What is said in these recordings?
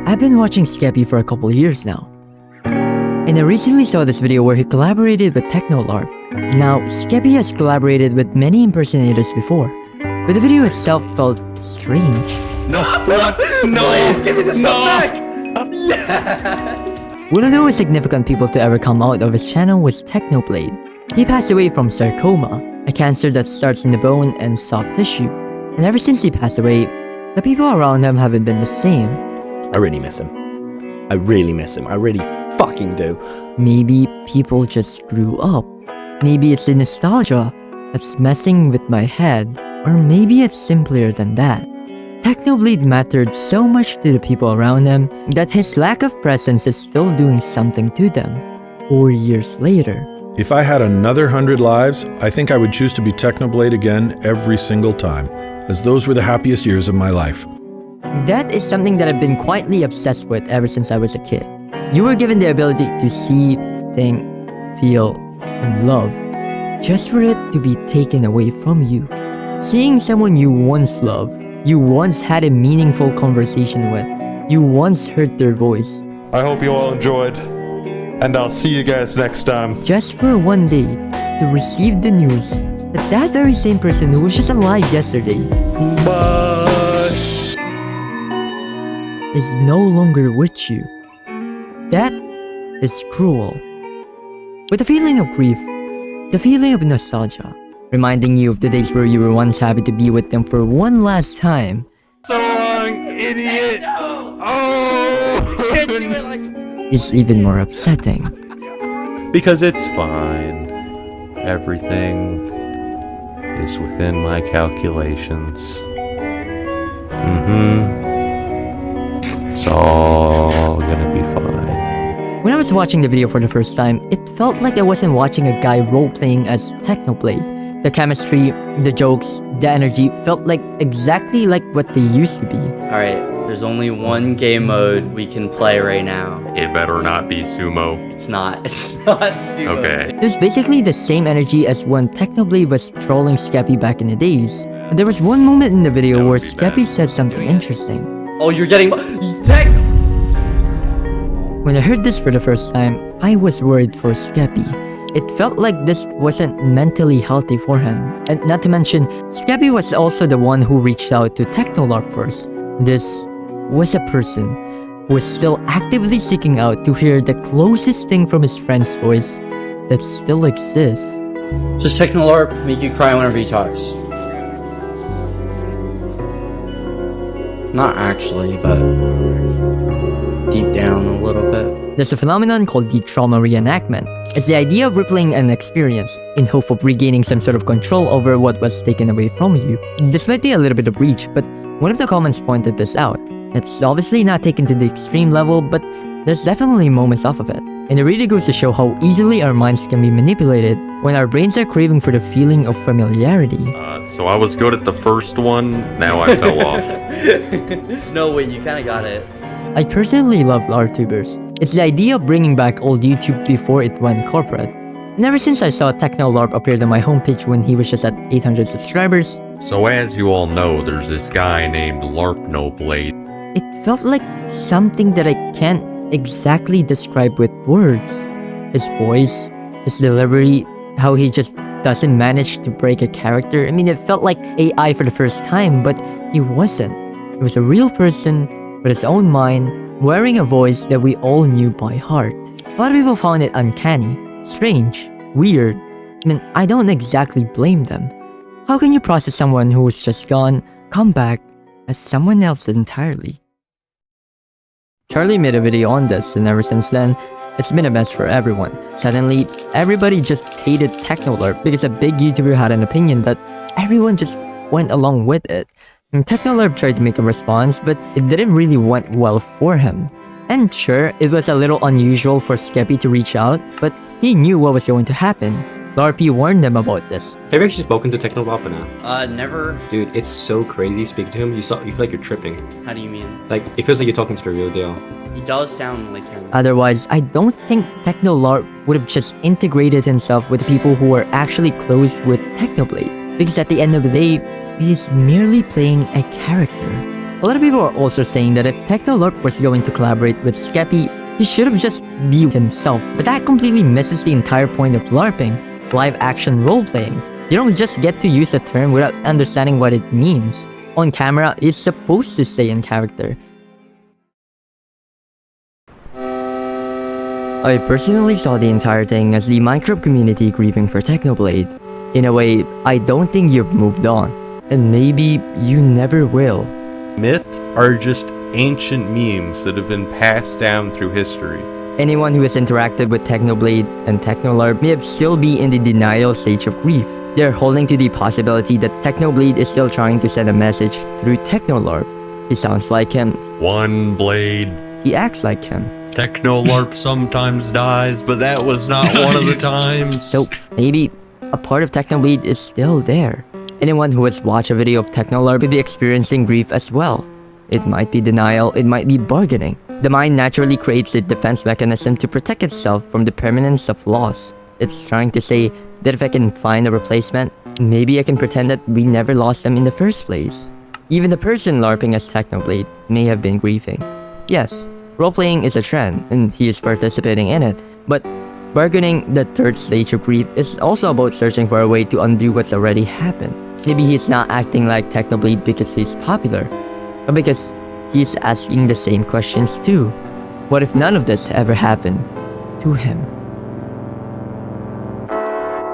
I've been watching Skeppy for a couple of years now. And I recently saw this video where he collaborated with Technolarp. Now, Skeppy has collaborated with many impersonators before, but the video itself felt strange. No, please give me this stuff back! Yes! One of the most significant people to ever come out of his channel was Technoblade. He passed away from sarcoma, a cancer that starts in the bone and soft tissue. And ever since he passed away, the people around him haven't been the same. I really miss him. I really miss him. I really fucking do. Maybe people just grew up. Maybe it's the nostalgia that's messing with my head. Or maybe it's simpler than that. Technoblade mattered so much to the people around him that his lack of presence is still doing something to them 4 years later. If I had another 100 lives, I think I would choose to be Technoblade again every single time, as those were the happiest years of my life. That is something that I've been quietly obsessed with ever since I was a kid. You were given the ability to see, think, feel, and love, just for it to be taken away from you. Seeing someone you once loved, you once had a meaningful conversation with, you once heard their voice. I hope you all enjoyed, and I'll see you guys next time. Just for one day, to receive the news that that very same person who was just alive yesterday Bye! is no longer with you. That is cruel. With the feeling of grief, the feeling of nostalgia, reminding you of the days where you were once happy to be with them for one last time. So long, idiot! Oh! Is even more upsetting. Because it's fine. Everything is within my calculations. It's all gonna be fine. When I was watching the video for the first time, it felt like I wasn't watching a guy role-playing as Technoblade. The chemistry, the jokes, the energy felt like exactly like what they used to be. Alright, there's only one game mode we can play right now. It better not be sumo. It's not sumo. Okay. It was basically the same energy as when Technoblade was trolling Skeppy back in the days. But there was one moment in the video where Skeppy said something interesting. Oh, you're getting Tech! When I heard this for the first time, I was worried for Skeppy. It felt like this wasn't mentally healthy for him. And not to mention, Skeppy was also the one who reached out to Technolarp first. This was a person who was still actively seeking out to hear the closest thing from his friend's voice that still exists. Does Technolarp make you cry whenever he talks? Not actually, but deep down a little bit. There's a phenomenon called the trauma reenactment. It's the idea of replaying an experience in hope of regaining some sort of control over what was taken away from you. This might be a little bit of reach, but one of the comments pointed this out. It's obviously not taken to the extreme level, but there's definitely moments off of it. And it really goes to show how easily our minds can be manipulated when our brains are craving for the feeling of familiarity. So I was good at the first one, now I fell off. No, wait, you kinda got it. I personally love LARTubers. It's the idea of bringing back old YouTube before it went corporate. And ever since I saw Technolarp appear on my homepage when he was just at 800 subscribers, So as you all know, there's this guy named Larpnoblade. it felt like something that I can't exactly describe with words. His voice, his delivery, how he just doesn't manage to break a character. I mean, it felt like AI for the first time, but he wasn't. He was a real person with his own mind, wearing a voice that we all knew by heart. A lot of people found it uncanny, strange, weird. I mean, I don't exactly blame them. How can you process someone who was just gone, come back as someone else entirely? Charlie made a video on this, and ever since then, it's been a mess for everyone. Suddenly, everybody just hated Technolarp because a big YouTuber had an opinion that everyone just went along with it. And Technolarp tried to make a response, but it didn't really went well for him. And sure, it was a little unusual for Skeppy to reach out, but he knew what was going to happen. Larpy warned them about this. Have you actually spoken to Technoblade now? Never. Dude, it's so crazy speaking to him. You feel like you're tripping. How do you mean? Like, it feels like you're talking to the real deal. He does sound like him. Otherwise, I don't think Technolarp would have just integrated himself with the people who are actually close with Technoblade. Because at the end of the day, he is merely playing a character. A lot of people are also saying that if Technolarp was going to collaborate with Skeppy, he should have just be himself, but that completely misses the entire point of LARPing, live action role-playing. You don't just get to use a term without understanding what it means. On camera, it's supposed to stay in character. I personally saw the entire thing as the Minecraft community grieving for Technoblade. In a way, I don't think you've moved on, and maybe you never will. Myths are just ancient memes that have been passed down through history. Anyone who has interacted with Technoblade and Technolarp may still be in the denial stage of grief. They're holding to the possibility that Technoblade is still trying to send a message through Technolarp. He sounds like him. One blade. He acts like him. Technolarp sometimes dies, but that was not one of the times. So maybe a part of Technoblade is still there. Anyone who has watched a video of Technolarp may be experiencing grief as well. It might be denial, it might be bargaining. The mind naturally creates a defense mechanism to protect itself from the permanence of loss. It's trying to say that if I can find a replacement, maybe I can pretend that we never lost them in the first place. Even the person LARPing as Technoblade may have been grieving. Yes, role-playing is a trend, and he is participating in it, but bargaining, the third stage of grief, is also about searching for a way to undo what's already happened. Maybe he's not acting like Technoblade because he's popular, but because he's asking the same questions too. What if none of this ever happened to him?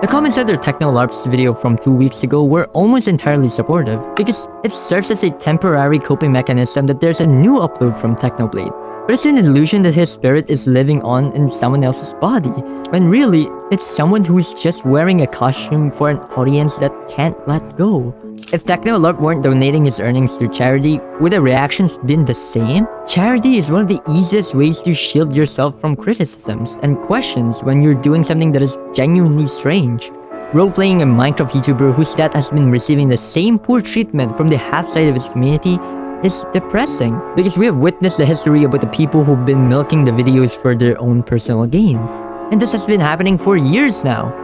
The comments under Technolarp's video from 2 weeks ago were almost entirely supportive because it serves as a temporary coping mechanism that there's a new upload from Technoblade. But it's an illusion that his spirit is living on in someone else's body, when really, it's someone who's just wearing a costume for an audience that can't let go. If Technolarp weren't donating his earnings to charity, would the reactions been the same? Charity is one of the easiest ways to shield yourself from criticisms and questions when you're doing something that is genuinely strange. Role-playing a Minecraft YouTuber whose death has been receiving the same poor treatment from the half side of his community is depressing, because we have witnessed the history about the people who've been milking the videos for their own personal gain. And this has been happening for years now.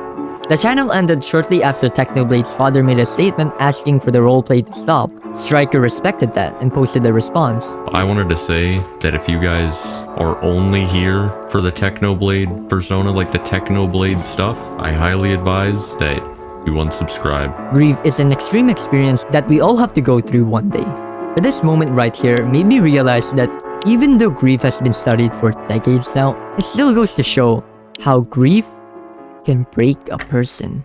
The channel ended shortly after Technoblade's father made a statement asking for the roleplay to stop. Striker respected that and posted a response. I wanted to say that if you guys are only here for the Technoblade persona, like the Technoblade stuff, I highly advise that you unsubscribe. Grief is an extreme experience that we all have to go through one day. But this moment right here made me realize that even though grief has been studied for decades now, it still goes to show how grief can break a person.